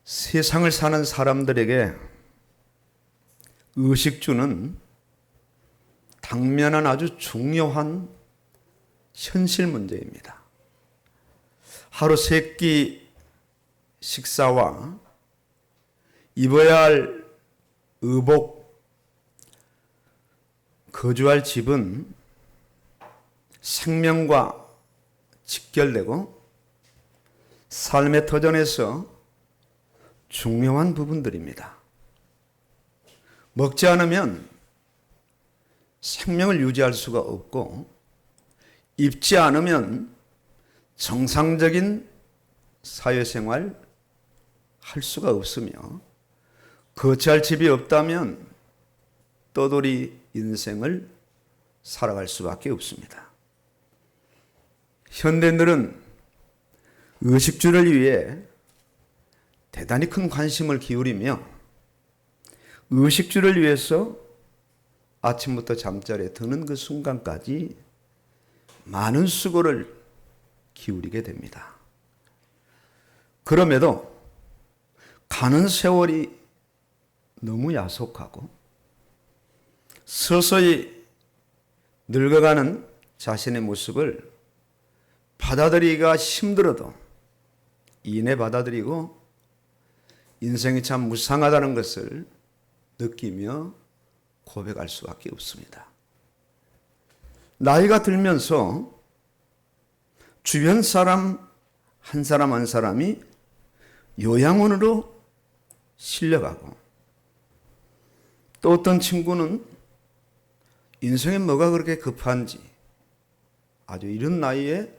세상을 사는 사람들에게 의식주는 당면한 아주 중요한 현실 문제입니다. 하루 세 끼 식사와 입어야 할 의복, 거주할 집은 생명과 직결되고 삶의 터전에서 중요한 부분들입니다. 먹지 않으면 생명을 유지할 수가 없고, 입지 않으면 정상적인 사회생활 할 수가 없으며, 거처할 집이 없다면 떠돌이 인생을 살아갈 수밖에 없습니다. 현대인들은 의식주를 위해 대단히 큰 관심을 기울이며 의식주를 위해서 아침부터 잠자리에 드는 그 순간까지 많은 수고를 기울이게 됩니다. 그럼에도 가는 세월이 너무 야속하고 서서히 늙어가는 자신의 모습을 받아들이기가 힘들어도 이내 받아들이고 인생이 참 무상하다는 것을 느끼며 고백할 수밖에 없습니다. 나이가 들면서 주변 사람 한 사람이 요양원으로 실려가고, 또 어떤 친구는 인생에 뭐가 그렇게 급한지 아주 이른 나이에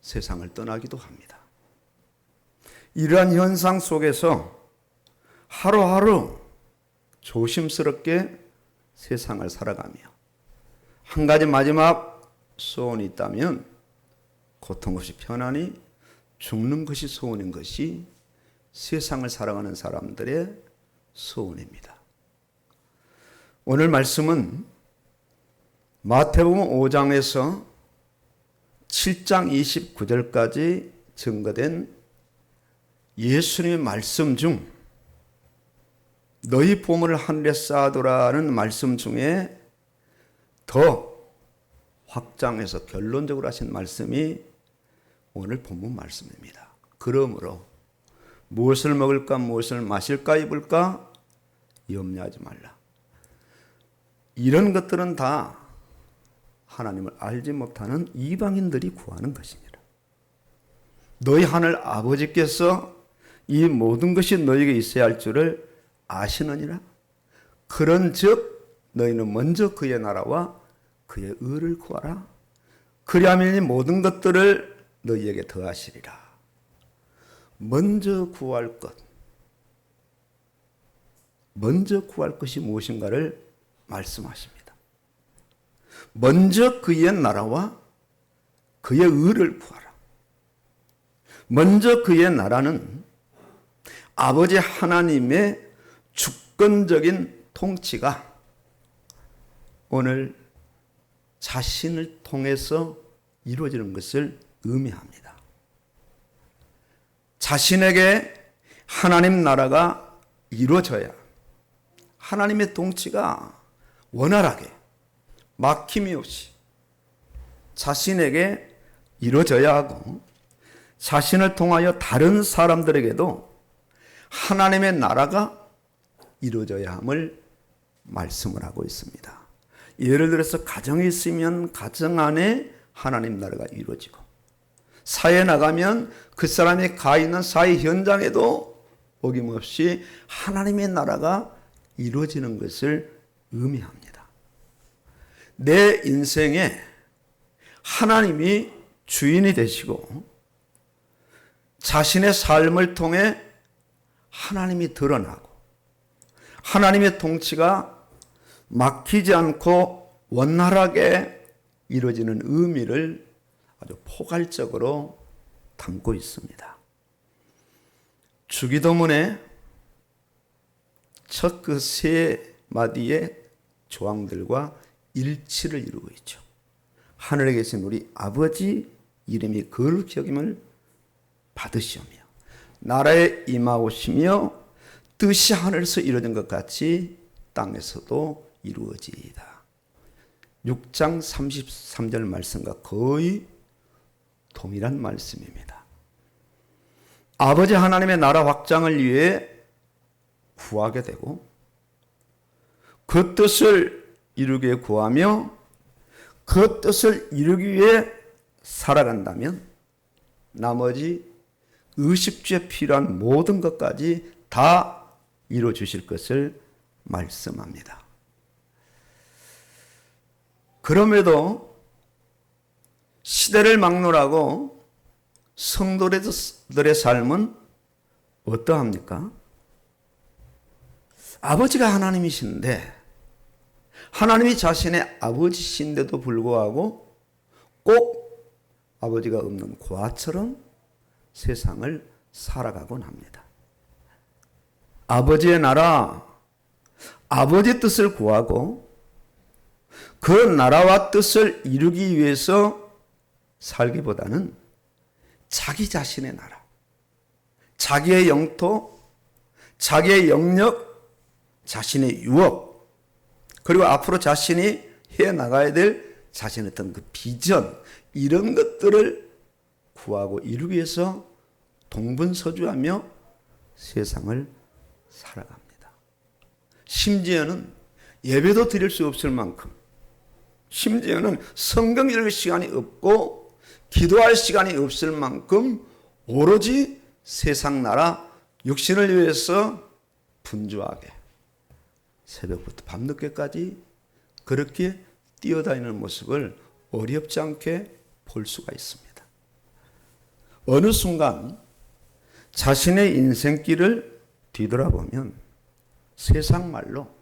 세상을 떠나기도 합니다. 이러한 현상 속에서 하루하루 조심스럽게 세상을 살아가며 한 가지 마지막 소원이 있다면 고통 없이 편안히 죽는 것이 소원인 것이 세상을 살아가는 사람들의 소원입니다. 오늘 말씀은 마태복음 5장에서 7장 29절까지 증거된 예수님의 말씀 중 너희 보물을 하늘에 쌓아두라는 말씀 중에 더 확장해서 결론적으로 하신 말씀이 오늘 본문 말씀입니다. 그러므로 무엇을 먹을까, 무엇을 마실까, 입을까 염려하지 말라. 이런 것들은 다 하나님을 알지 못하는 이방인들이 구하는 것입니다. 너희 하늘 아버지께서 이 모든 것이 너희에게 있어야 할 줄을 아시느니라. 그런즉 너희는 먼저 그의 나라와 그의 의를 구하라. 그리하면 이 모든 것들을 너희에게 더하시리라. 먼저 구할 것이 무엇인가를 말씀하십니다. 먼저 그의 나라와 그의 의를 구하라. 먼저 그의 나라는 아버지 하나님의 주권적인 통치가 오늘 자신을 통해서 이루어지는 것을 의미합니다. 자신에게 하나님 나라가 이루어져야 하나님의 통치가 원활하게 막힘이 없이 자신에게 이루어져야 하고, 자신을 통하여 다른 사람들에게도 하나님의 나라가 이루어져야 함을 말씀을 하고 있습니다. 예를 들어서 가정에 있으면 가정 안에 하나님 나라가 이루어지고, 사회에 나가면 그 사람이 가 있는 사회 현장에도 어김없이 하나님의 나라가 이루어지는 것을 의미합니다. 내 인생에 하나님이 주인이 되시고 자신의 삶을 통해 하나님이 드러나고 하나님의 통치가 막히지 않고 원활하게 이루어지는 의미를 아주 포괄적으로 담고 있습니다. 주기도문의 첫 그 세 마디의 조항들과 일치를 이루고 있죠. 하늘에 계신 우리 아버지 이름이 거룩히 여김을 받으시오며 나라에 임하오시며 뜻이 하늘에서 이루어진 것 같이 땅에서도 이루어지이다. 6장 33절 말씀과 거의 동일한 말씀입니다. 아버지 하나님의 나라 확장을 위해 구하게 되고 그 뜻을 이루기 위해 구하며 그 뜻을 이루기 위해 살아간다면 나머지 의식주에 필요한 모든 것까지 다 이루어 주실 것을 말씀합니다. 그럼에도 시대를 막론하고 성도들의 삶은 어떠합니까? 아버지가 하나님이신데 하나님이 자신의 아버지신데도 불구하고 꼭 아버지가 없는 고아처럼 세상을 살아가곤 합니다. 아버지의 나라, 아버지 뜻을 구하고 그 나라와 뜻을 이루기 위해서 살기보다는 자기 자신의 나라, 자기의 영토, 자기의 영역, 자신의 유업, 그리고 앞으로 자신이 해나가야 될 자신의 어떤 그 비전, 이런 것들을 구하고 이루기 위해서 동분서주하며 세상을 살아갑니다. 심지어는 예배도 드릴 수 없을 만큼, 심지어는 성경 읽을 시간이 없고 기도할 시간이 없을 만큼 오로지 세상 나라 육신을 위해서 분주하게 새벽부터 밤늦게까지 그렇게 뛰어다니는 모습을 어렵지 않게 볼 수가 있습니다. 어느 순간 자신의 인생길을 뒤돌아보면 세상 말로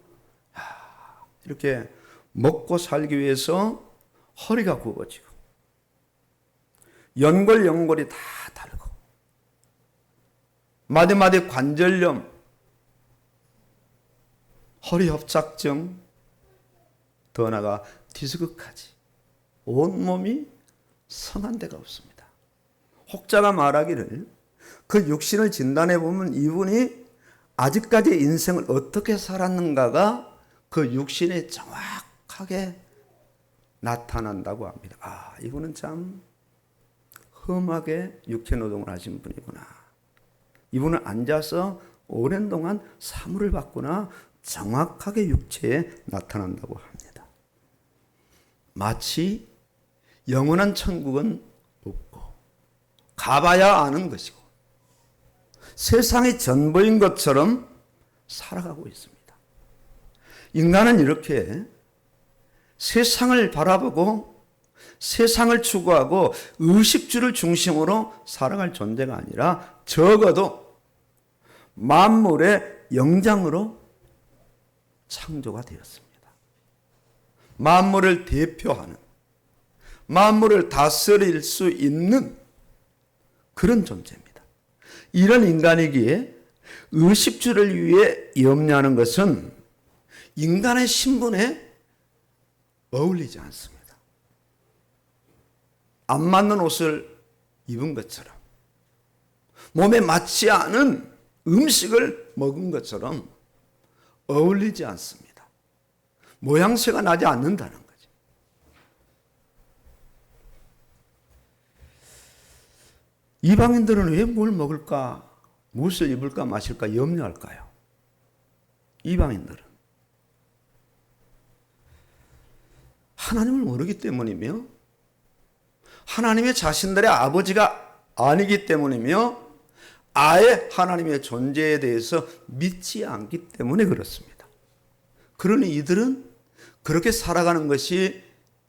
이렇게 먹고 살기 위해서 허리가 굽어지고 연골이 다 다르고 마디마디 관절염, 허리 협착증, 더 나아가 디스크까지 온몸이 성한 데가 없습니다. 혹자가 말하기를 그 육신을 진단해 보면 이분이 아직까지 인생을 어떻게 살았는가가 그 육신에 정확하게 나타난다고 합니다. 이분은 참 험하게 육체 노동을 하신 분이구나. 이분은 앉아서 오랜 동안 사물을 봤구나. 정확하게 육체에 나타난다고 합니다. 마치 영원한 천국은 없고 가봐야 아는 것이고 세상의 전부인 것처럼 살아가고 있습니다. 인간은 이렇게 세상을 바라보고 세상을 추구하고 의식주를 중심으로 살아갈 존재가 아니라 적어도 만물의 영장으로 창조가 되었습니다. 만물을 대표하는, 만물을 다스릴 수 있는 그런 존재입니다. 이런 인간이기에 의식주를 위해 염려하는 것은 인간의 신분에 어울리지 않습니다. 안 맞는 옷을 입은 것처럼, 몸에 맞지 않은 음식을 먹은 것처럼 어울리지 않습니다. 모양새가 나지 않는다는 거죠. 이방인들은 왜 뭘 먹을까, 무엇을 입을까, 마실까 염려할까요? 이방인들은 하나님을 모르기 때문이며 하나님의 자신들의 아버지가 아니기 때문이며 아예 하나님의 존재에 대해서 믿지 않기 때문에 그렇습니다. 그러니 이들은 그렇게 살아가는 것이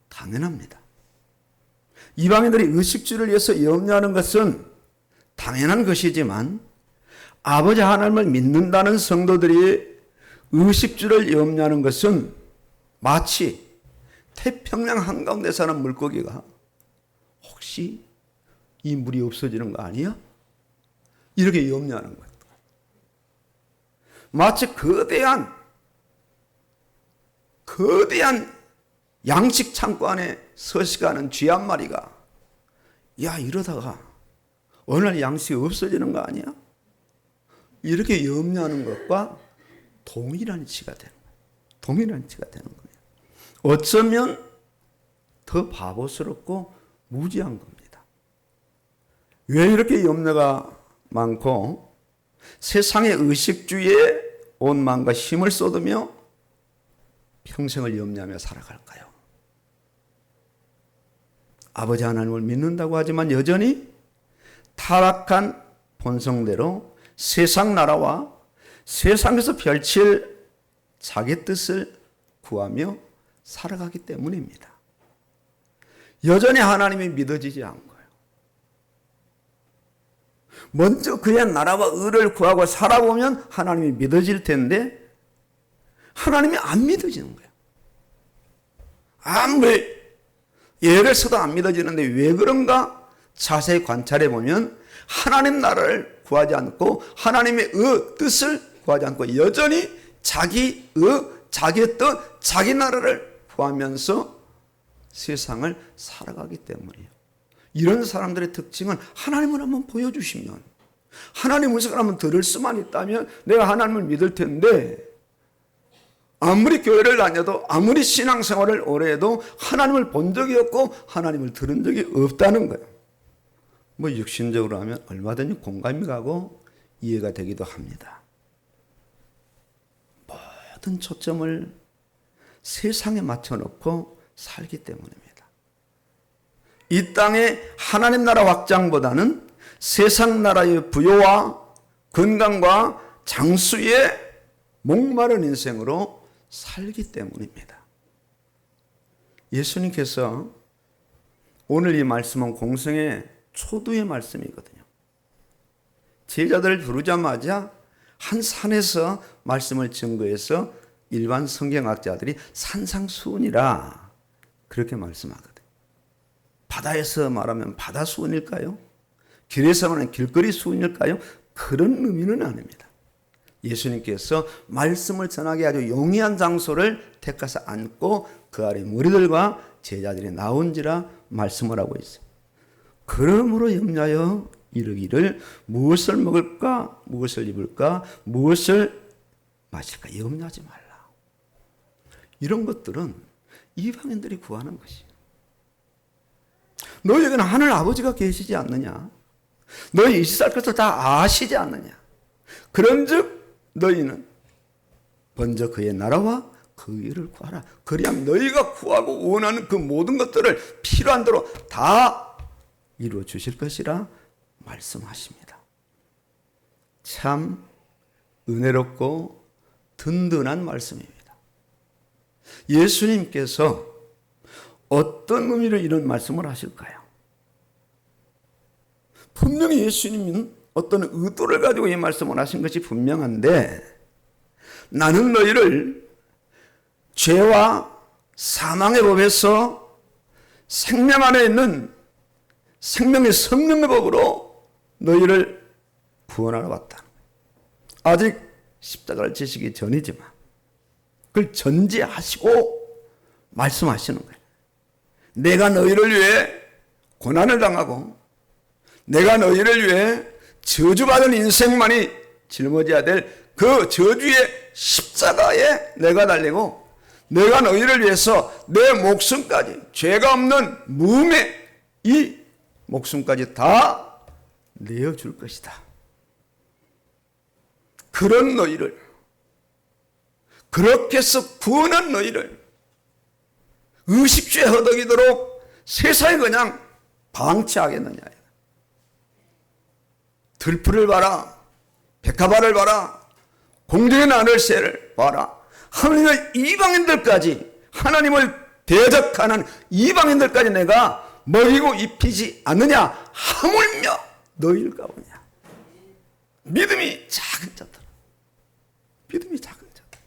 당연합니다. 이방인들이 의식주를 위해서 염려하는 것은 당연한 것이지만 아버지 하나님을 믿는다는 성도들이 의식주를 염려하는 것은 마치 태평양 한가운데 사는 물고기가 혹시 이 물이 없어지는 거 아니야? 이렇게 염려하는 것. 마치 거대한 양식 창고 안에 서식하는 쥐 한 마리가 야 이러다가 어느 날 양식이 없어지는 거 아니야? 이렇게 염려하는 것과 동일한 이치가 되는 거예요. 동일한 이치가 되는 거예요. 어쩌면 더 바보스럽고 무지한 겁니다. 왜 이렇게 염려가 많고 세상의 의식주의에 온 마음과 힘을 쏟으며 평생을 염려하며 살아갈까요? 아버지 하나님을 믿는다고 하지만 여전히 타락한 본성대로 세상 나라와 세상에서 펼칠 자기 뜻을 구하며 살아가기 때문입니다. 여전히 하나님이 믿어지지 않은 거예요. 먼저 그의 나라와 의를 구하고 살아보면 하나님이 믿어질 텐데 하나님이 안 믿어지는 거예요. 아무리 예를 써도 안 믿어지는데 왜 그런가 자세히 관찰해 보면 하나님 나라를 구하지 않고 하나님의 뜻을 구하지 않고 여전히 자기 자기의 뜻, 자기 나라를 구하면서 세상을 살아가기 때문이에요. 이런 사람들의 특징은 하나님을 한번 보여주시면, 하나님의 음성을 한번 들을 수만 있다면 내가 하나님을 믿을 텐데, 아무리 교회를 다녀도 아무리 신앙생활을 오래 해도 하나님을 본 적이 없고 하나님을 들은 적이 없다는 거예요. 뭐 육신적으로 하면 얼마든지 공감이 가고 이해가 되기도 합니다. 모든 초점을 세상에 맞춰놓고 살기 때문입니다. 이 땅의 하나님 나라 확장보다는 세상 나라의 부요와 건강과 장수의 목마른 인생으로 살기 때문입니다. 예수님께서 오늘 이 말씀은 공생의 초두의 말씀이거든요. 제자들을 부르자마자 한 산에서 말씀을 증거해서 일반 성경학자들이 산상수훈이라 그렇게 말씀하거든요. 바다에서 말하면 바다 수훈일까요? 길에서 말하면 길거리 수훈일까요? 그런 의미는 아닙니다. 예수님께서 말씀을 전하기 아주 용이한 장소를 택하사 앉고 그 아래 무리들과 제자들이 나온지라 말씀을 하고 있어요. 그러므로 염려하여 이르기를 무엇을 먹을까, 무엇을 입을까, 무엇을 마실까 염려하지 말라. 이런 것들은 이방인들이 구하는 것이에요. 너희에게는 하늘 아버지가 계시지 않느냐? 너희 이 세상 것을 다 아시지 않느냐? 그런즉 너희는 먼저 그의 나라와 그 일을 구하라. 그리하면 너희가 구하고 원하는 그 모든 것들을 필요한 대로 다 이루어 주실 것이라 말씀하십니다. 참 은혜롭고 든든한 말씀입니다. 예수님께서 어떤 의미로 이런 말씀을 하실까요? 분명히 예수님은 어떤 의도를 가지고 이 말씀을 하신 것이 분명한데, 나는 너희를 죄와 사망의 법에서 생명 안에 있는 생명의 성령의 법으로 너희를 구원하러 왔다. 아직 십자가를 지시기 전이지만 그걸 전제하시고 말씀하시는 거예요. 내가 너희를 위해 고난을 당하고 내가 너희를 위해 저주받은 인생만이 짊어져야 될 그 저주의 십자가에 내가 달리고 내가 너희를 위해서 내 목숨까지, 죄가 없는 무음의 이 목숨까지 다 내어줄 것이다. 그런 너희를, 그렇게 해서 구원한 너희를 의식주에 허덕이도록 세상에 그냥 방치하겠느냐. 들풀을 봐라, 백합화를 봐라, 공중의 나늘새를 봐라. 하나님의 이방인들까지, 하나님을 대적하는 이방인들까지 내가 먹이고 입히지 않느냐. 하물며 너희를 가보냐. 믿음이 작은 자들, 믿음이 작은 자들.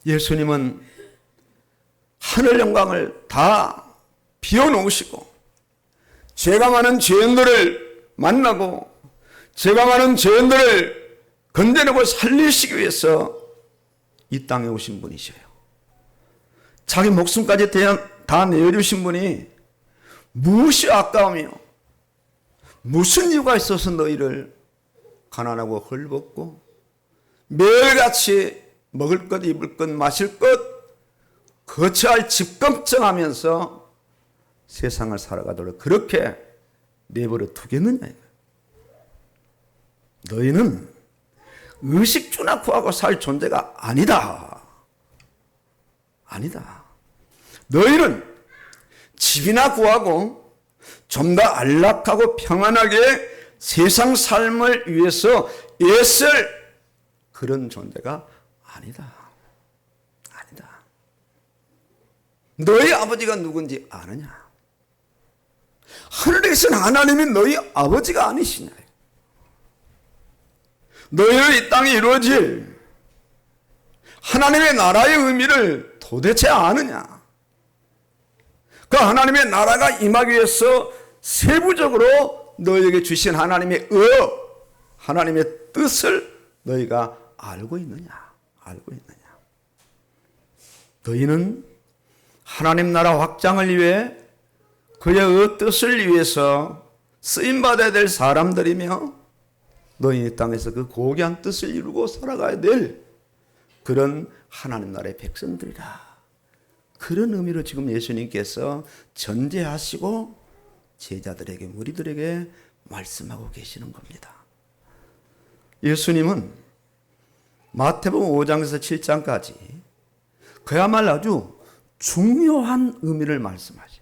예수님은 하늘 영광을 다 비워놓으시고 죄가 많은 죄인들을 만나고 죄가 많은 죄인들을 건져내고 살리시기 위해서 이 땅에 오신 분이셔요. 자기 목숨까지 다 내어주신 분이 무엇이 아까우며 무슨 이유가 있어서 너희를 가난하고 헐벗고 매일같이 먹을 것, 입을 것, 마실 것, 거처할 집 걱정하면서 세상을 살아가도록 그렇게 내버려 두겠느냐. 너희는 의식주나 구하고 살 존재가 아니다. 아니다. 너희는 집이나 구하고 좀 더 안락하고 평안하게 세상 삶을 위해서 애쓸 그런 존재가 아니다. 아니다. 너희 아버지가 누군지 아느냐? 하늘에 계신 하나님이 너희 아버지가 아니시냐? 너희는 이 땅에 이루어질 하나님의 나라의 의미를 도대체 아느냐? 그 하나님의 나라가 임하기 위해서 세부적으로 너희에게 주신 하나님의 하나님의 뜻을 너희가 알고 있느냐? 알고 있느냐? 너희는 하나님 나라 확장을 위해 그의 뜻을 위해서 쓰임받아야 될 사람들이며 너희 이 땅에서 그 고귀한 뜻을 이루고 살아가야 될 그런 하나님 나라의 백성들이다. 그런 의미로 지금 예수님께서 전제하시고 제자들에게, 무리들에게 말씀하고 계시는 겁니다. 예수님은 마태복음 5장에서 7장까지 그야말로 아주 중요한 의미를 말씀하시죠.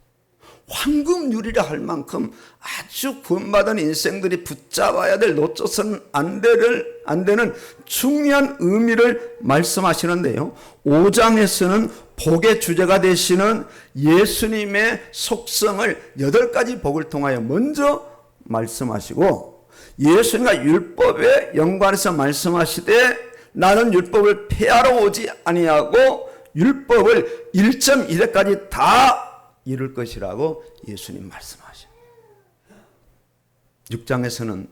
황금유리라 할 만큼 아주 구원받은 인생들이 붙잡아야 될, 놓쳐서는 안 되는 중요한 의미를 말씀하시는데요. 5장에서는 복의 주제가 되시는 예수님의 속성을 8가지 복을 통하여 먼저 말씀하시고, 예수님과 율법의 연관해서 말씀하시되 나는 율법을 폐하러 오지 아니하고 율법을 1.1회까지 다 이룰 것이라고 예수님 말씀하셔요. 6장에서는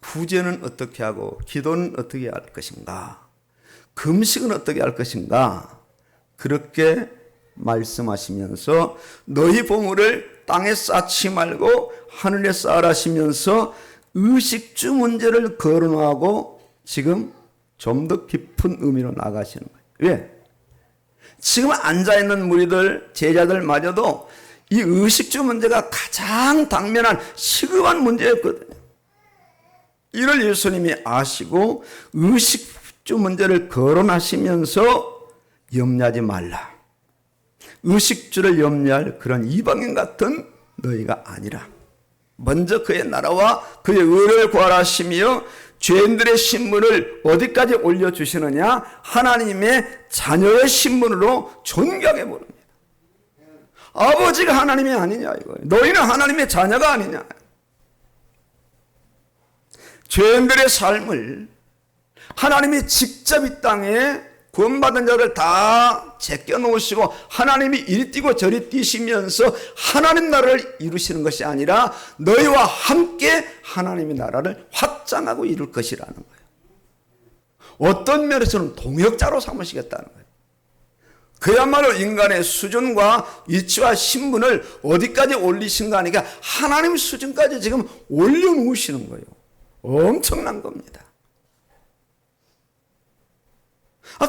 구제는 어떻게 하고 기도는 어떻게 할 것인가, 금식은 어떻게 할 것인가, 그렇게 말씀하시면서 너희 보물을 땅에 쌓지 말고 하늘에 쌓으라시면서 의식주 문제를 거론하고 지금 좀 더 깊은 의미로 나가시는 거예요. 왜? 지금 앉아있는 무리들, 제자들마저도 이 의식주 문제가 가장 당면한 시급한 문제였거든요. 이를 예수님이 아시고 의식주 문제를 거론하시면서 염려하지 말라. 의식주를 염려할 그런 이방인 같은 너희가 아니라 먼저 그의 나라와 그의 의를 구하라시며 죄인들의 신분을 어디까지 올려주시느냐? 하나님의 자녀의 신분으로 존경해 보릅니다. 아버지가 하나님이 아니냐 이거예요. 너희는 하나님의 자녀가 아니냐. 죄인들의 삶을 하나님이 직접 이 땅에 구원받은 자를 다 제껴놓으시고 하나님이 이리 뛰고 저리 뛰시면서 하나님 나라를 이루시는 것이 아니라 너희와 함께 하나님의 나라를 확장하고 이룰 것이라는 거예요. 어떤 면에서는 동역자로 삼으시겠다는 거예요. 그야말로 인간의 수준과 위치와 신분을 어디까지 올리신가 하니까 하나님 수준까지 지금 올려놓으시는 거예요. 엄청난 겁니다.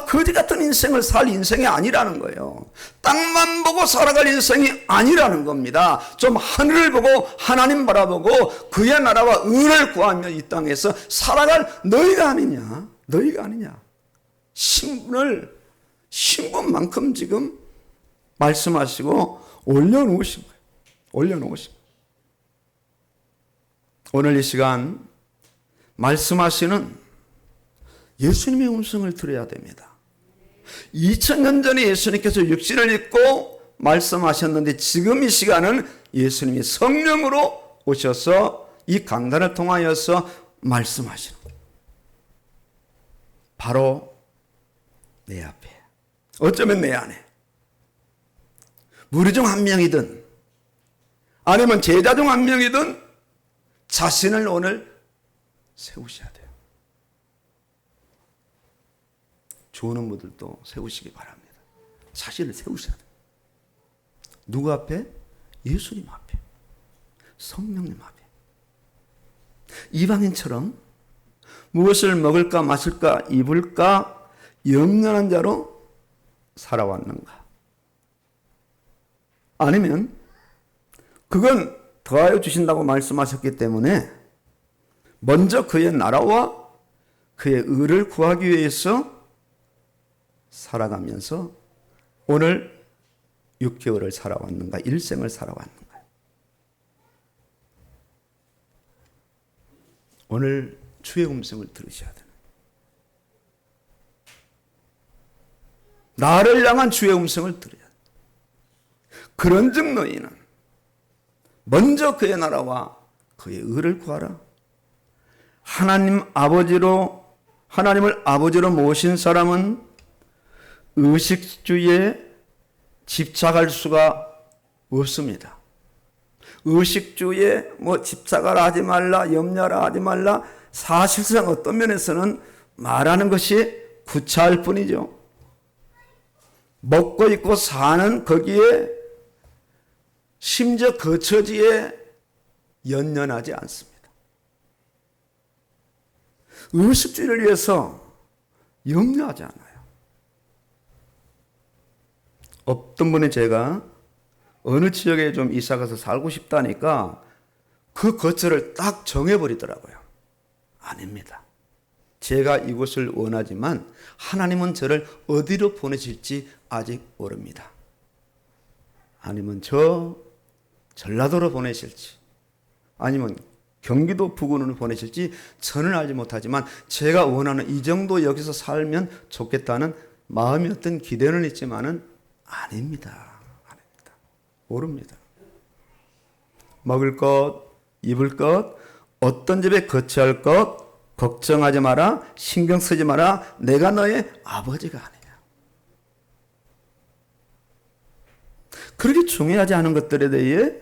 거지 같은 인생을 살 인생이 아니라는 거예요. 땅만 보고 살아갈 인생이 아니라는 겁니다. 좀 하늘을 보고 하나님 바라보고 그의 나라와 의를 구하며 이 땅에서 살아갈 너희가 아니냐. 너희가 아니냐. 신분만큼 지금 말씀하시고 올려놓으신 거예요. 올려놓으신 거예요. 오늘 이 시간 말씀하시는 예수님의 음성을 들어야 됩니다. 2000년 전에 예수님께서 육신을 입고 말씀하셨는데 지금 이 시간은 예수님이 성령으로 오셔서 이 강단을 통하여서 말씀하시는 거예요. 바로 내 앞에, 어쩌면 내 안에 무리 중 한 명이든 아니면 제자 중 한 명이든 자신을 오늘 세우셔야 돼요. 좋은 분들도 세우시기 바랍니다. 자신을 세우셔야 돼요. 누구 앞에? 예수님 앞에, 성령님 앞에. 이방인처럼 무엇을 먹을까 마실까 입을까 염려한 자로 살아왔는가? 아니면 그건 더하여 주신다고 말씀하셨기 때문에 먼저 그의 나라와 그의 의를 구하기 위해서 살아가면서 오늘 6개월을 살아왔는가? 일생을 살아왔는가? 오늘 주의 음성을 들으셔야 되는, 나를 향한 주의 음성을 들어야 돼. 그런즉 너희는 먼저 그의 나라와 그의 의를 구하라. 하나님을 아버지로 모신 사람은 의식주의에 집착할 수가 없습니다. 의식주의에 집착하라 하지 말라, 염려하라 하지 말라, 사실상 어떤 면에서는 말하는 것이 구차할 뿐이죠. 먹고 입고 사는 거기에 심지어 그 처지에 연연하지 않습니다. 의식주의를 위해서 염려하지 않아요. 어떤 분이 제가 어느 지역에 좀 이사가서 살고 싶다니까 그 거처를 딱 정해버리더라고요. 아닙니다. 제가 이곳을 원하지만 하나님은 저를 어디로 보내실지 아직 모릅니다. 아니면 전라도로 보내실지, 아니면 경기도 부근으로 보내실지 저는 알지 못하지만 제가 원하는 이 정도 여기서 살면 좋겠다는 마음이 어떤 기대는 있지만은 아닙니다. 모릅니다. 먹을 것, 입을 것, 어떤 집에 거처할 것 걱정하지 마라, 신경 쓰지 마라. 내가 너의 아버지가 아니냐. 그렇게 중요하지 않은 것들에 대해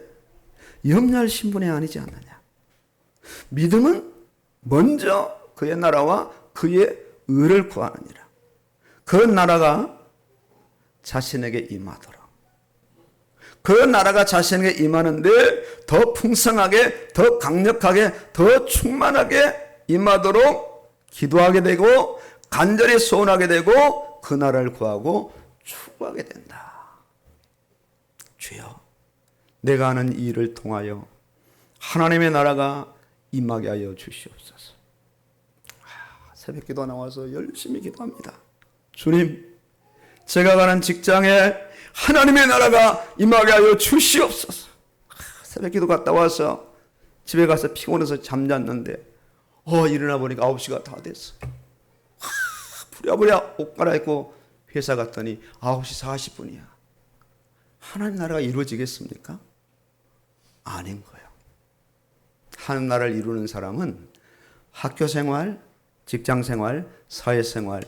염려할 신분이 아니지 않느냐. 믿음은 먼저 그의 나라와 그의 의를 구하느니라. 그 나라가 자신에게 임하도록, 그 나라가 자신에게 임하는데 더 풍성하게, 더 강력하게, 더 충만하게 임하도록 기도하게 되고 간절히 소원하게 되고 그 나라를 구하고 추구하게 된다. 주여, 내가 하는 이 일을 통하여 하나님의 나라가 임하게 하여 주시옵소서. 새벽기도 나와서 열심히 기도합니다. 주님, 제가 가는 직장에 하나님의 나라가 임하게 하여 주시옵소서. 새벽기도 갔다 와서 집에 가서 피곤해서 잠잤는데 일어나 보니까 9시가 다 됐어. 부랴부랴 옷 갈아입고 회사 갔더니 9시 40분이야. 하나님 나라가 이루어지겠습니까? 아닌 거예요. 하나님 나라를 이루는 사람은 학교 생활, 직장 생활, 사회 생활,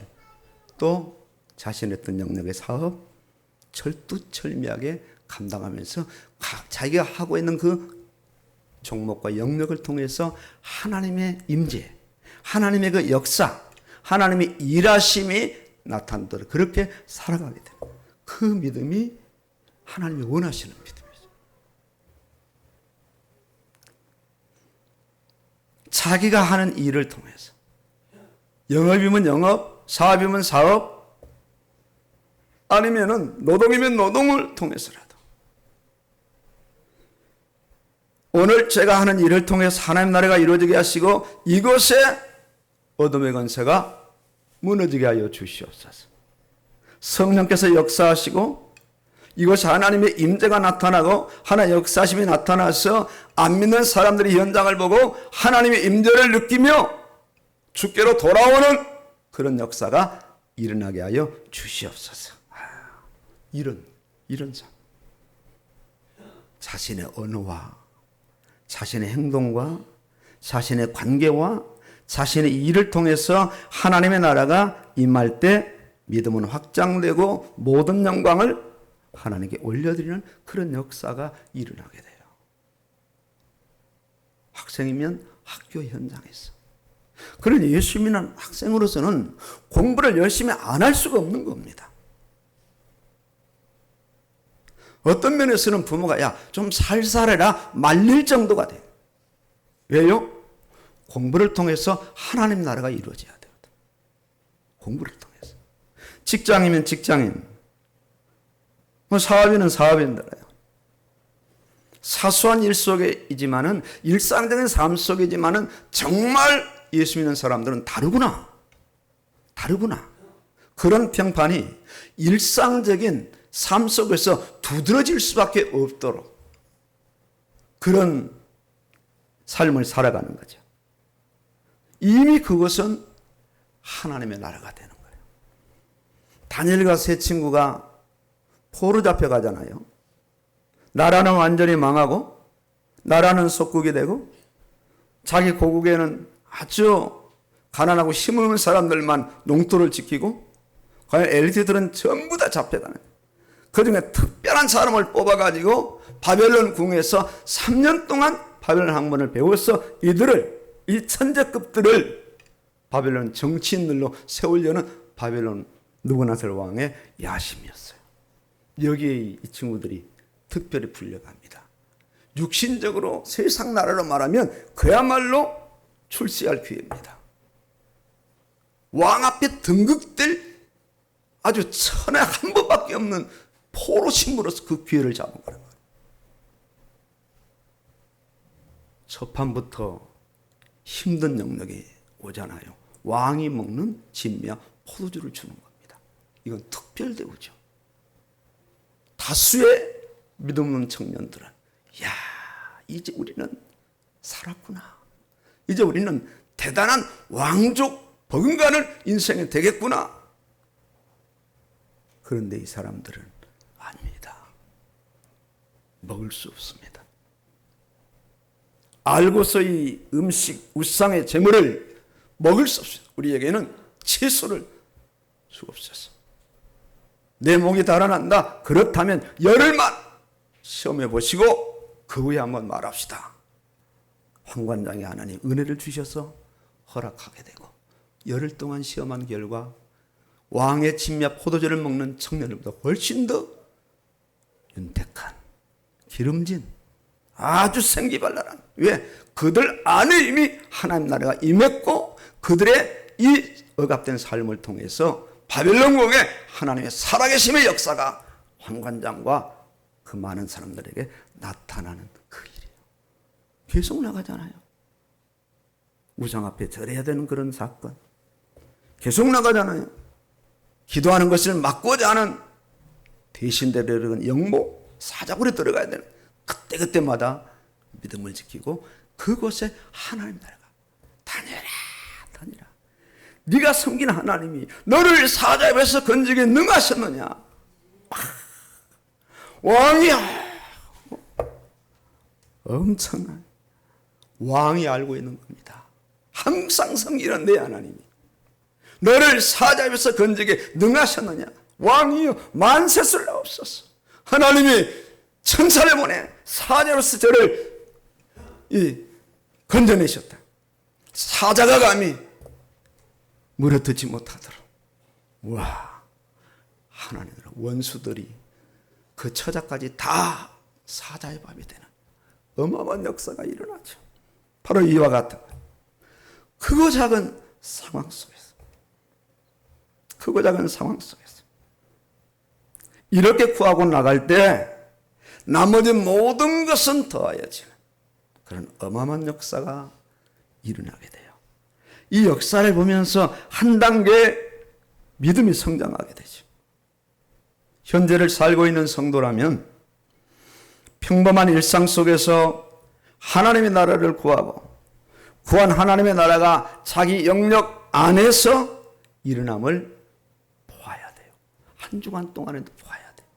또 자신의 어떤 영역의 사업 철두철미하게 감당하면서 자기가 하고 있는 그 종목과 영역을 통해서 하나님의 임재, 하나님의 그 역사, 하나님의 일하심이 나타나도록 그렇게 살아가게 됩니다. 그 믿음이 하나님이 원하시는 믿음이죠. 자기가 하는 일을 통해서, 영업이면 영업, 사업이면 사업, 아니면은 노동이면 노동을 통해서라도 오늘 제가 하는 일을 통해서 하나님 나라가 이루어지게 하시고 이곳에 어둠의 권세가 무너지게 하여 주시옵소서. 성령께서 역사하시고 이곳에 하나님의 임재가 나타나고 하나님의 역사심이 나타나서 안 믿는 사람들이 현장을 보고 하나님의 임재를 느끼며 주께로 돌아오는 그런 역사가 일어나게 하여 주시옵소서. 이런 삶. 자신의 언어와 자신의 행동과 자신의 관계와 자신의 일을 통해서 하나님의 나라가 임할 때 믿음은 확장되고 모든 영광을 하나님께 올려드리는 그런 역사가 일어나게 돼요. 학생이면 학교 현장에서. 그런 예수 믿는 학생으로서는 공부를 열심히 안 할 수가 없는 겁니다. 어떤 면에서는 부모가 좀 살살해라 말릴 정도가 돼요. 왜요? 공부를 통해서 하나님 나라가 이루어져야 돼요. 공부를 통해서. 직장이면 직장인, 사업인은 사업인들이에요. 사소한 일 속이지만은, 일상적인 삶 속이지만은 정말 예수 믿는 사람들은 다르구나. 그런 평판이 일상적인 삶 속에서 두드러질 수밖에 없도록 그런 삶을 살아가는 거죠. 이미 그것은 하나님의 나라가 되는 거예요. 다니엘과 세 친구가 포로 잡혀가잖아요. 나라는 완전히 망하고 나라는 속국이 되고 자기 고국에는 아주 가난하고 힘없는 사람들만 농토를 지키고 과연 엘리트들은 전부 다 잡혀가는 거예요. 그중에 특별한 사람을 뽑아가지고 바벨론 궁에서 3년 동안 바벨론 학문을 배워서 이 천재급들을 바벨론 정치인들로 세우려는 바벨론 느부갓네살 왕의 야심이었어요. 여기에 이 친구들이 특별히 불려갑니다. 육신적으로 세상 나라로 말하면 그야말로 출세할 기회입니다. 왕 앞에 등극될 아주 천에 한 번밖에 없는 포로 신부로서 그 기회를 잡은 거란 말이에요. 첫판부터 힘든 영역이 오잖아요. 왕이 먹는 진미와 포도주를 주는 겁니다. 이건 특별 대우죠. 다수의 믿음 없는 청년들은 야, 이제 우리는 살았구나. 이제 우리는 대단한 왕족 버금가는 인생이 되겠구나. 그런데 이 사람들은 아닙니다. 먹을 수 없습니다. 알고서 이 음식, 우상의 재물을 먹을 수 없어요. 우리에게는 채소를 주옵소서. 내 목이 달아난다. 그렇다면 열흘만 시험해 보시고 그 후에 한번 말합시다. 황관장이 하나님 은혜를 주셔서 허락하게 되고 열흘 동안 시험한 결과 왕의 진미와 포도주를 먹는 청년들보다 훨씬 더 윤택한, 기름진, 아주 생기발랄한, 왜? 그들 안에 이미 하나님 나라가 임했고 그들의 이 억압된 삶을 통해서 바벨론 궁에 하나님의 살아계심의 역사가 황관장과 그 많은 사람들에게 나타나는 그 일이에요. 계속 나가잖아요. 우상 앞에 절해야 되는 그런 사건 계속 나가잖아요. 기도하는 것을 막고자 하는 대신대로는 영모 사자굴에 들어가야 되는 그때마다 믿음을 지키고 그곳에 하나님 나라가 다니라. 네가 섬기는 하나님이 너를 사자에서 건지게 능하셨느냐. 왕이야. 엄청난 왕이 알고 있는 겁니다. 항상 섬기는 내 하나님이 너를 사자에서 건지게 능하셨느냐. 왕이여 만세술 없었어. 하나님이 천사를 보내 사자로서 저를 건져내셨다. 사자가 감히 물어뜯지 못하도록. 와, 하나님 원수들이 그 처자까지 다 사자의 밥이 되는 어마어마한 역사가 일어나죠. 바로 이와 같은 크고 작은 상황 속에서 이렇게 구하고 나갈 때 나머지 모든 것은 더하여지는 그런 어마어마한 역사가 일어나게 돼요. 이 역사를 보면서 한 단계 믿음이 성장하게 되죠. 현재를 살고 있는 성도라면 평범한 일상 속에서 하나님의 나라를 구하고 구한 하나님의 나라가 자기 영역 안에서 일어남을 보아야 돼요. 한 주간 동안에도 보아야 돼요.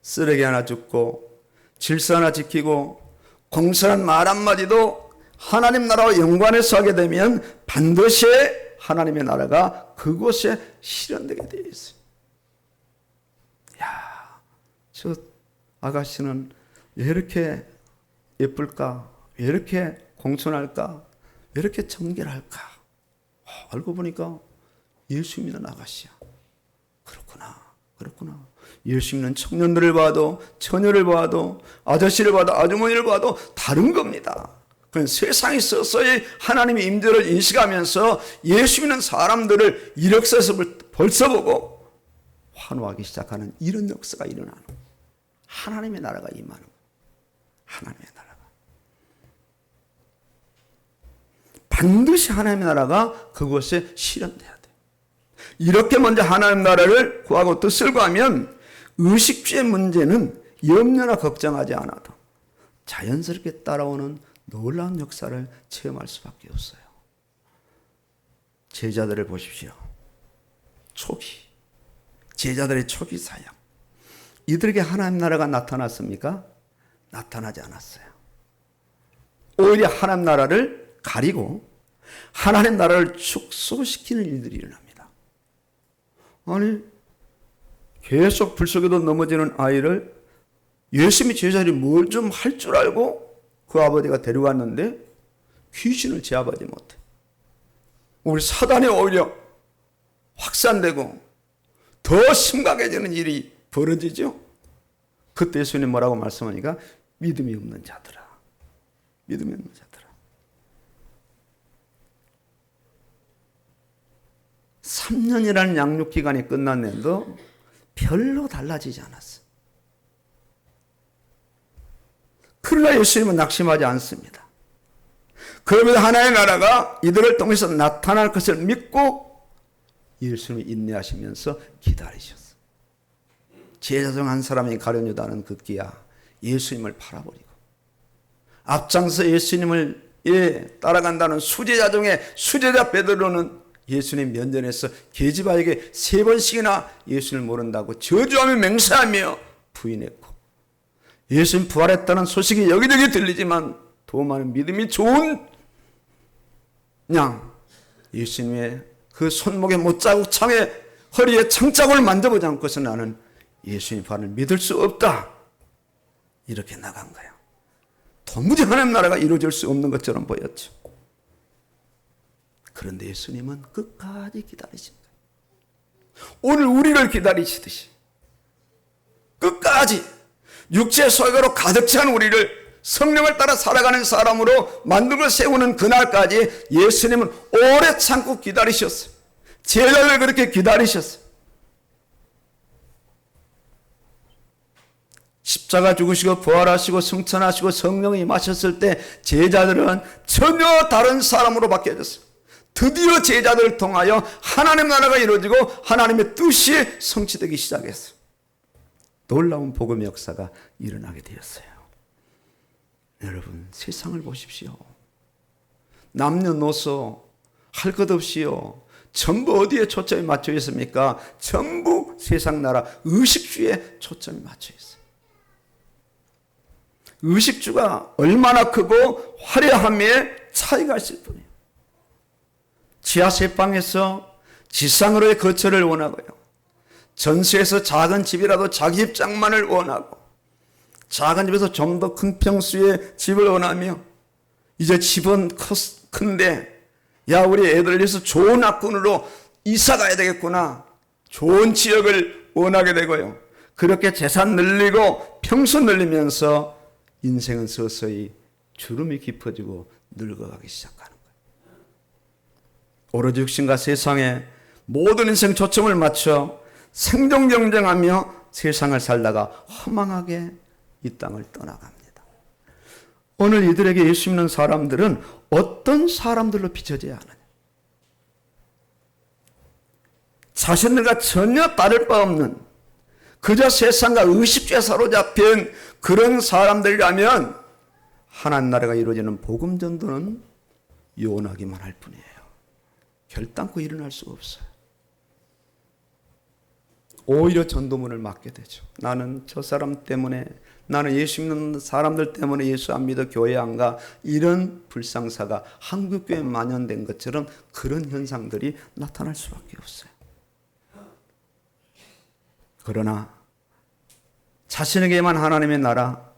쓰레기 하나 줍고 질서 하나 지키고 공손한 말 한마디도 하나님 나라와 연관해서 하게 되면 반드시 하나님의 나라가 그곳에 실현되게 되어 있어요. 야, 저 아가씨는 왜 이렇게 예쁠까? 왜 이렇게 공손할까? 왜 이렇게 정결할까? 알고 보니까 예수 믿는 아가씨야. 그렇구나. 예수 믿는 청년들을 봐도 처녀를 봐도 아저씨를 봐도 아주머니를 봐도 다른 겁니다. 그건 세상이 서서히 하나님의 임재를 인식하면서 예수 믿는 사람들을 이력서에서 벌써 보고 환호하기 시작하는 이런 역사가 일어나는 거예요. 하나님의 나라가 임하는 거예요. 하나님의 나라가. 반드시 하나님의 나라가 그곳에 실현돼야 돼요. 이렇게 먼저 하나님 나라를 구하고 뜻을 구하면 의식주의 문제는 염려나 걱정하지 않아도 자연스럽게 따라오는 놀라운 역사를 체험할 수밖에 없어요. 제자들을 보십시오. 초기, 제자들의 초기 사역. 이들에게 하나님 나라가 나타났습니까? 나타나지 않았어요. 오히려 하나님 나라를 가리고 하나님 나라를 축소시키는 일들이 일어납니다. 아니, 계속 불 속에도 넘어지는 아이를 예수님이 제자들이 뭘 좀 할 줄 알고 그 아버지가 데려갔는데 귀신을 제압하지 못해. 우리 사단이 오히려 확산되고 더 심각해지는 일이 벌어지죠. 그때 예수님 뭐라고 말씀하니까 믿음이 없는 자들아. 믿음이 없는 자들아. 3년이라는 양육기간이 끝났는데도 별로 달라지지 않았어. 그러나 예수님은 낙심하지 않습니다. 그러면서 하나님의 나라가 이들을 통해서 나타날 것을 믿고 예수님이 인내하시면서 기다리셨어요. 제자 중 한 사람이 가룟유다는 급기야 예수님을 팔아버리고 앞장서 예수님을 따라간다는 수제자 중에 수제자 베드로는 예수님 면전에서 계집아에게 3번씩이나 예수님을 모른다고 저주하며 맹세하며 부인했고 예수님 부활했다는 소식이 여기저기 들리지만 도마는 믿음이 좋은 양 예수님의 그 손목에 못자국 창에 허리에 창자국을 만져보지 않고서 나는 예수님 부활을 믿을 수 없다. 이렇게 나간 거예요. 도무지 하나님 나라가 이루어질 수 없는 것처럼 보였죠. 그런데 예수님은 끝까지 기다리신 거예요. 오늘 우리를 기다리시듯이 끝까지 육체의 소유로 가득 찬 우리를 성령을 따라 살아가는 사람으로 만들어 세우는 그날까지 예수님은 오래 참고 기다리셨어요. 제자를 그렇게 기다리셨어요. 십자가 죽으시고 부활하시고 승천하시고 성령이 임하셨을 때 제자들은 전혀 다른 사람으로 바뀌어졌어요. 드디어 제자들을 통하여 하나님 나라가 이루어지고 하나님의 뜻이 성취되기 시작했어요. 놀라운 복음의 역사가 일어나게 되었어요. 여러분, 세상을 보십시오. 남녀노소 할 것 없이요. 전부 어디에 초점이 맞춰 있습니까? 전부 세상 나라 의식주에 초점이 맞춰 있어요. 의식주가 얼마나 크고 화려함에 차이가 있을 뿐이에요. 지하 세방에서 지상으로의 거처를 원하고요. 전세에서 작은 집이라도 자기 입장만을 원하고 작은 집에서 좀 더 큰 평수의 집을 원하며 이제 집은 큰데 야 우리 애들 위해서 좋은 학군으로 이사 가야 되겠구나. 좋은 지역을 원하게 되고요. 그렇게 재산 늘리고 평수 늘리면서 인생은 서서히 주름이 깊어지고 늙어가기 시작하는 거예요. 오로지 육신과 세상에 모든 인생 초점을 맞춰 생존 경쟁하며 세상을 살다가 허망하게 이 땅을 떠나갑니다. 오늘 이들에게 예수 믿는 사람들은 어떤 사람들로 비춰져야 하느냐? 자신들과 전혀 다를 바 없는 그저 세상과 의식주에 사로잡힌 그런 사람들이라면 하나님 나라가 이루어지는 복음 전도는 요원하기만 할 뿐이에요. 결단코 일어날 수가 없어요. 오히려 전도문을 막게 되죠. 나는 저 사람 때문에, 나는 예수 믿는 사람들 때문에 예수 안 믿어 교회 안 가. 이런 불상사가 한국교회에 만연된 것처럼 그런 현상들이 나타날 수밖에 없어요. 그러나 자신에게만 하나님의 나라,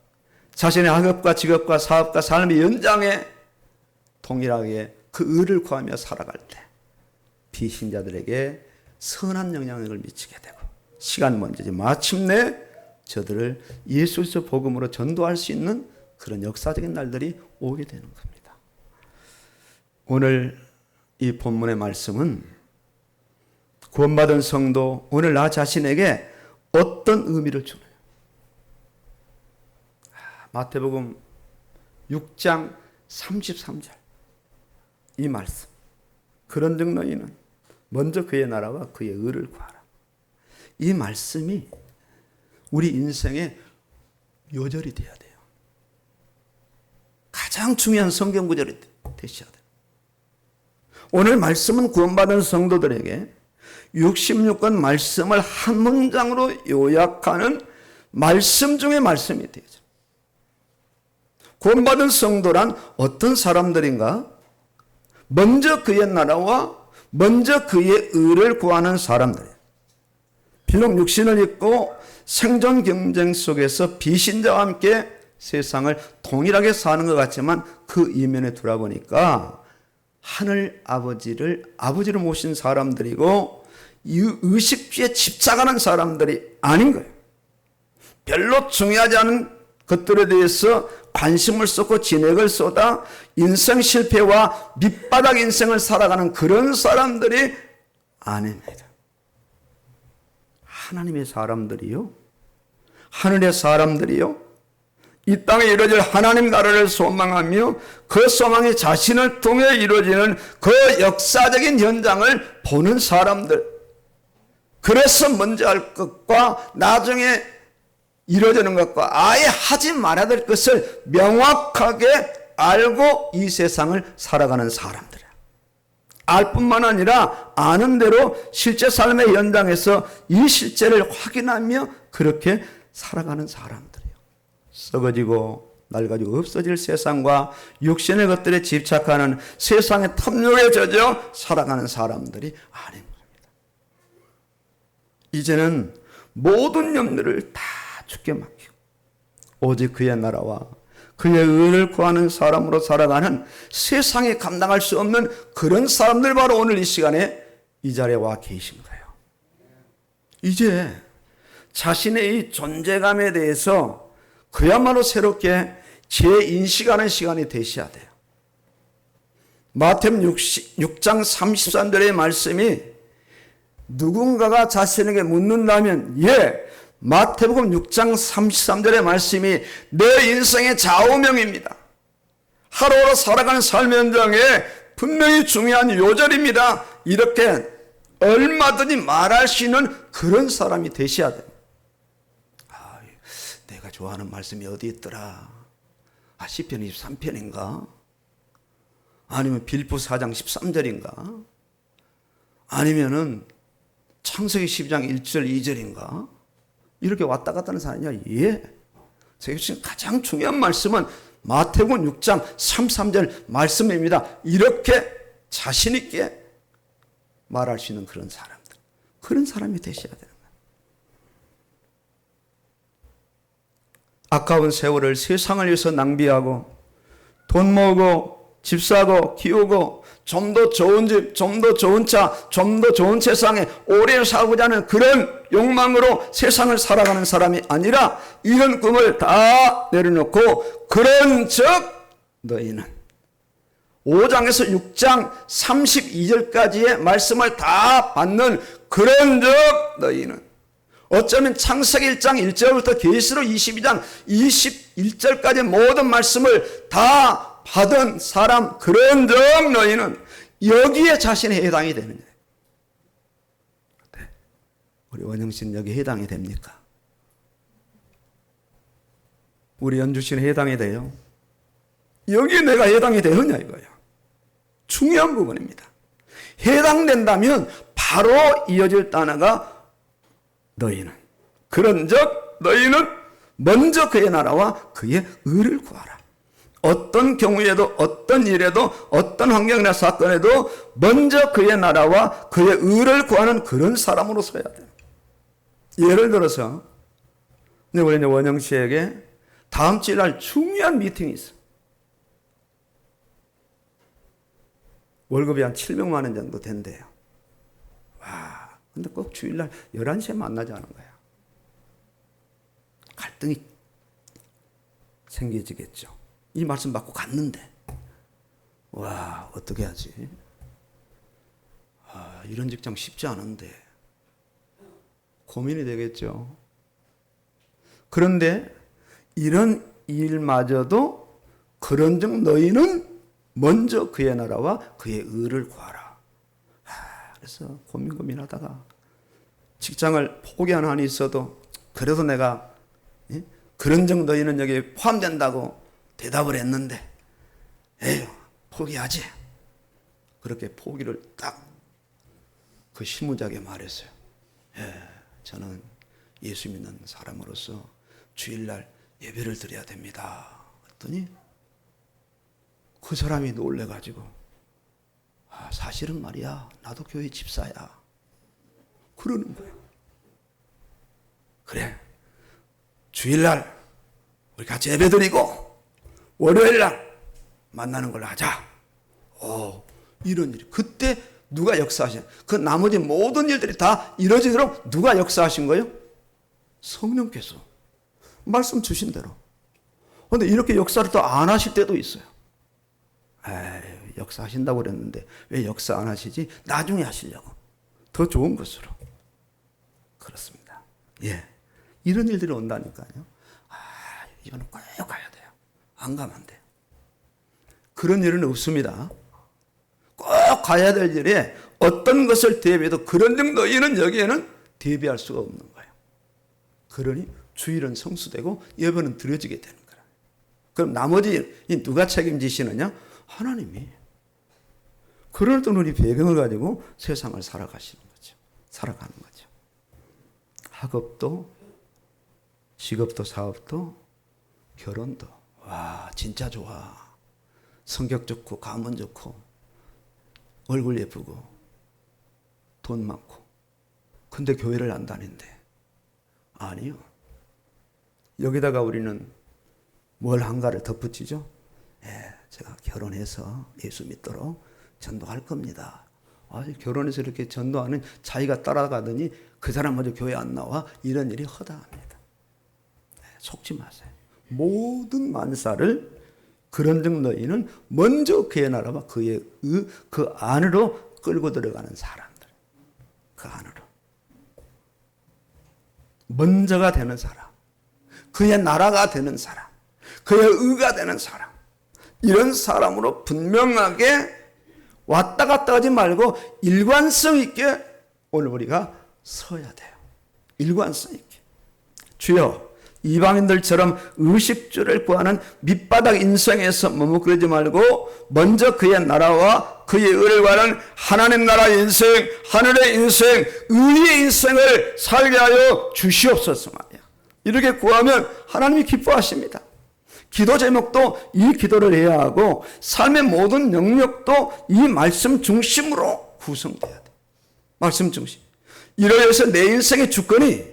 자신의 학업과 직업과 사업과 삶의 연장에 동일하게 그 의를 구하며 살아갈 때 비신자들에게 선한 영향력을 미치게 되고 시간 문제지 마침내 저들을 예수 그리스도 복음으로 전도할 수 있는 그런 역사적인 날들이 오게 되는 겁니다. 오늘 이 본문의 말씀은 구원받은 성도, 오늘 나 자신에게 어떤 의미를 주나요? 마태복음 6장 33절 이 말씀. 그런즉 너희는 먼저 그의 나라와 그의 의를 구하라. 이 말씀이 우리 인생의 요절이 돼야 돼요. 가장 중요한 성경 구절이 되셔야 돼요. 오늘 말씀은 구원받은 성도들에게 66권 말씀을 한 문장으로 요약하는 말씀 중의 말씀이 되죠. 구원받은 성도란 어떤 사람들인가? 먼저 그의 나라와 먼저 그의 의를 구하는 사람들이에요. 비록 육신을 입고 생존 경쟁 속에서 비신자와 함께 세상을 동일하게 사는 것 같지만 그 이면에 돌아보니까 하늘 아버지를 아버지로 모신 사람들이고 의식주의에 집착하는 사람들이 아닌 거예요. 별로 중요하지 않은 것들에 대해서 관심을 쏟고 진액을 쏟아 인생 실패와 밑바닥 인생을 살아가는 그런 사람들이 아닙니다. 하나님의 사람들이요, 하늘의 사람들이요, 이 땅에 이루어질 하나님 나라를 소망하며 그 소망이 자신을 통해 이루어지는 그 역사적인 현장을 보는 사람들, 그래서 먼저 할 것과 나중에 이루어지는 것과 아예 하지 말아야 될 것을 명확하게 알고 이 세상을 살아가는 사람들이야. 알 뿐만 아니라 아는 대로 실제 삶의 현장에서 이 실제를 확인하며 그렇게 살아가는 사람들이에요. 썩어지고 낡아지고 없어질 세상과 육신의 것들에 집착하는 세상의 탐욕에 젖어 살아가는 사람들이 아닌 겁니다. 이제는 모든 염려를 다 주께 맡기고 오직 그의 나라와 그의 의를 구하는 사람으로 살아가는 세상에 감당할 수 없는 그런 사람들, 바로 오늘 이 시간에 이 자리에 와 계신 거예요. 이제 자신의 이 존재감에 대해서 그야말로 새롭게 재인식하는 시간이 되셔야 돼요. 마태복음 6장 33절의 말씀이 누군가가 자신에게 묻는다면 마태복음 6장 33절의 말씀이 내 인생의 좌우명입니다. 하루하루 살아가는 삶의 현장에 분명히 중요한 요절입니다. 이렇게 얼마든지 말할 수 있는 그런 사람이 되셔야 돼요. 내가 좋아하는 말씀이 어디 있더라? 시편 23편인가? 아니면 빌보 4장 13절인가? 아니면은 창세기 12장 1절 2절인가? 이렇게 왔다 갔다 하는 사람이냐? 제가 지금 가장 중요한 말씀은 마태복음 6장 33절 말씀입니다. 이렇게 자신 있게 말할 수 있는 그런 사람들, 그런 사람이 되셔야 되는 거예요. 아까운 세월을 세상을 위해서 낭비하고 돈 모으고 집 사고 키우고 좀 더 좋은 집, 좀 더 좋은 차, 좀 더 좋은 세상에 오래 살고자 하는 그런 욕망으로 세상을 살아가는 사람이 아니라 이런 꿈을 다 내려놓고 그런즉 너희는 5장에서 6장 32절까지의 말씀을 다 받는 그런즉 너희는, 어쩌면 창세기 1장 1절부터 계시록 22장 21절까지 모든 말씀을 다 받은 사람, 그런즉 너희는 여기에 자신이 해당이 되는 거예요. 네. 우리 원영씨는 여기 해당이 됩니까? 우리 연주씨는 해당이 돼요? 여기에 내가 해당이 되느냐 이거예요. 중요한 부분입니다. 해당된다면 바로 이어질 단어가 너희는, 그런즉 너희는 먼저 그의 나라와 그의 의를 구하라. 어떤 경우에도 어떤 일에도 어떤 환경이나 사건에도 먼저 그의 나라와 그의 의를 구하는 그런 사람으로 서야 돼요. 예를 들어서 우리 원영 씨에게 다음 주일 날 중요한 미팅이 있어. 월급이 한 700만 원 정도 된대요. 와, 근데 꼭 주일날 11시에 만나자는 거야. 갈등이 생겨지겠죠. 이 말씀 받고 갔는데 와, 어떻게 하지? 이런 직장 쉽지 않은데 고민이 되겠죠. 그런데 이런 일마저도 그런즉 너희는 먼저 그의 나라와 그의 의를 구하라. 그래서 고민하다가 직장을 포기하는 한이 있어도 그래도 내가 그런즉 너희는 여기에 포함된다고 대답을 했는데 에휴 포기하지. 그렇게 포기를 딱 그 실무자에게 말했어요. 저는 예수 믿는 사람으로서 주일날 예배를 드려야 됩니다. 그랬더니 그 사람이 놀래가지고 사실은 말이야 나도 교회 집사야 그러는 거예요. 그래 주일날 우리 같이 예배 드리고 월요일날 만나는 걸로 하자. 이런 일이 그때 누가 역사하신 그 나머지 모든 일들이 다 이루어지도록 누가 역사하신 거예요? 성령께서 말씀 주신 대로. 그런데 이렇게 역사를 또 안 하실 때도 있어요. 역사하신다고 그랬는데 왜 역사 안 하시지? 나중에 하시려고. 더 좋은 것으로. 그렇습니다. 이런 일들이 온다니까요. 이거는 꼭 가야 돼요. 안 가면 안 돼요. 그런 일은 없습니다. 꼭 가야 될 일에 어떤 것을 대비해도 그런즉 너희는 여기에는 대비할 수가 없는 거예요. 그러니 주일은 성수되고 예배는 드려지게 되는 거예요. 그럼 나머지 누가 책임지시느냐? 하나님이. 그런 어떤 우리 배경을 가지고 세상을 살아가시는 거죠. 살아가는 거죠. 학업도 직업도 사업도 결혼도 와 진짜 좋아. 성격 좋고 가문 좋고 얼굴 예쁘고 돈 많고 근데 교회를 안 다닌대. 아니요. 여기다가 우리는 뭘 한가를 덧붙이죠? 제가 결혼해서 예수 믿도록 전도할 겁니다. 결혼해서 이렇게 전도하는 자기가 따라가더니 그 사람마저 교회 안 나와? 이런 일이 허다합니다. 속지 마세요. 모든 만사를 그런즉 너희는 먼저 그의 나라와 그의 그 안으로 끌고 들어가는 사람들. 그 안으로. 먼저가 되는 사람. 그의 나라가 되는 사람. 그의 의가 되는 사람. 이런 사람으로 분명하게 왔다 갔다 하지 말고 일관성 있게 오늘 우리가 서야 돼요. 일관성 있게. 주여 이방인들처럼 의식주를 구하는 밑바닥 인생에서 머뭇거리지 말고 먼저 그의 나라와 그의 의를 구하는 하나님 나라의 인생, 하늘의 인생, 의의 인생을 살게 하여 주시옵소서 말이야. 이렇게 구하면 하나님이 기뻐하십니다. 기도 제목도 이 기도를 해야 하고 삶의 모든 영역도 이 말씀 중심으로 구성돼야 돼. 말씀 중심. 이러해서 내 인생의 주권이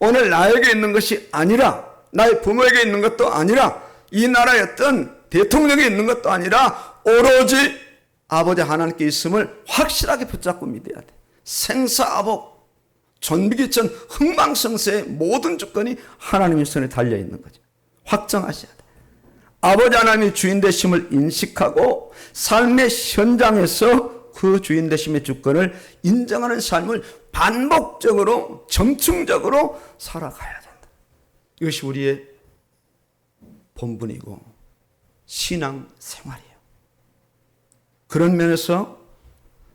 오늘 나에게 있는 것이 아니라 나의 부모에게 있는 것도 아니라 이 나라의 어떤 대통령에 있는 것도 아니라 오로지 아버지 하나님께 있음을 확실하게 붙잡고 믿어야 돼. 생사아복 존비기천 흥망성쇠의 모든 주권이 하나님의 손에 달려있는 거죠. 확정하셔야 돼. 아버지 하나님의 주인 되심을 인식하고 삶의 현장에서 그 주인 되심의 주권을 인정하는 삶을 반복적으로 점층적으로 살아가야 된다. 이것이 우리의 본분이고 신앙 생활이에요. 그런 면에서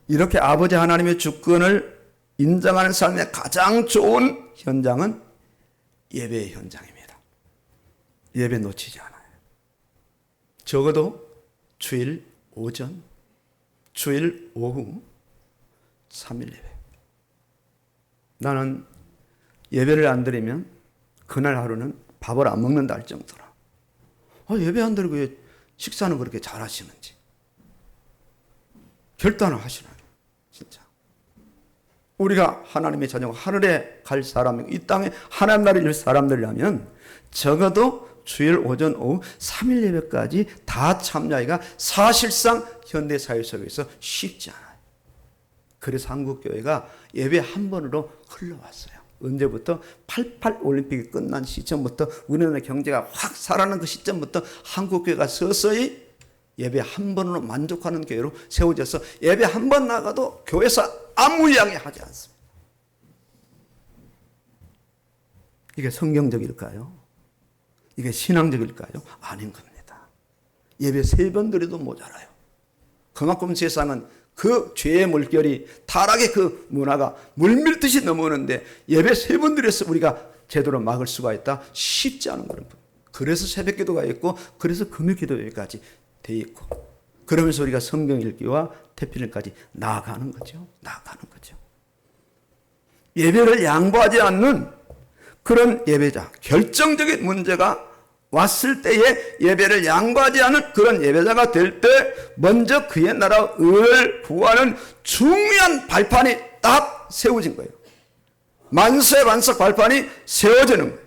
이렇게 아버지 하나님의 주권을 인정하는 삶의 가장 좋은 현장은 예배의 현장입니다. 예배 놓치지 않아요. 적어도 주일 오전, 주일 오후 3일 예배. 나는 예배를 안 드리면 그날 하루는 밥을 안 먹는다 할 정도로 예배 안 드리고 왜 식사는 그렇게 잘 하시는지 결단을 하시나요? 진짜 우리가 하나님의 자녀 하늘에 갈 사람이고 이 땅에 하나님 나라를 이룰 사람들이라면 적어도 주일 오전 오후 3일 예배까지 다 참여하기가 사실상 현대사회 속에서 쉽지 않아요. 그래서 한국교회가 예배 한 번으로 흘러왔어요. 언제부터? 88 올림픽이 끝난 시점부터 우리나라 경제가 확 살아난 그 시점부터 한국교회가 서서히 예배 한 번으로 만족하는 교회로 세워져서 예배 한 번 나가도 교회에서 아무 이야기 하지 않습니다. 이게 성경적일까요? 이게 신앙적일까요? 아닌 겁니다. 예배 3번 드려도 모자라요. 그만큼 세상은 그 죄의 물결이 타락의 그 문화가 물밀듯이 넘어오는데 예배 3번 드려서 우리가 제대로 막을 수가 있다? 쉽지 않은 거는. 그래서 새벽 기도가 있고 그래서 금요 기도회까지 돼 있고 그러면서 우리가 성경 읽기와 태필일까지 나아가는 거죠. 나아가는 거죠. 예배를 양보하지 않는 그런 예배자, 결정적인 문제가 왔을 때에 예배를 양보하지 않은 그런 예배자가 될 때 먼저 그의 나라 의를 구하는 중요한 발판이 딱 세워진 거예요. 만세반석 발판이 세워지는 거예요.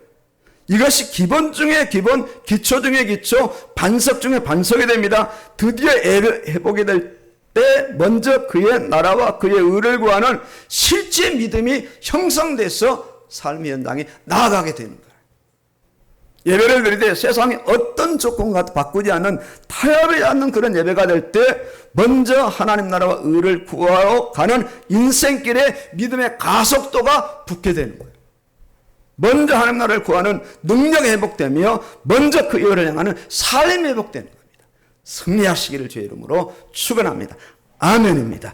이것이 기본 중에 기본, 기초 중에 기초, 반석 중에 반석이 됩니다. 드디어 회복이 될 때 먼저 그의 나라와 그의 의를 구하는 실제 믿음이 형성돼서 삶의 연장에 나아가게 되는 거예요. 예배를 드릴 때 세상의 어떤 조건과 바꾸지 않는 타협하지 않는 그런 예배가 될 때 먼저 하나님 나라와 의를 구하러 가는 인생길에 믿음의 가속도가 붙게 되는 거예요. 먼저 하나님 나라를 구하는 능력이 회복되며 먼저 그 의를 향하는 삶이 회복되는 겁니다. 승리하시기를 주의 이름으로 축원합니다. 아멘입니다.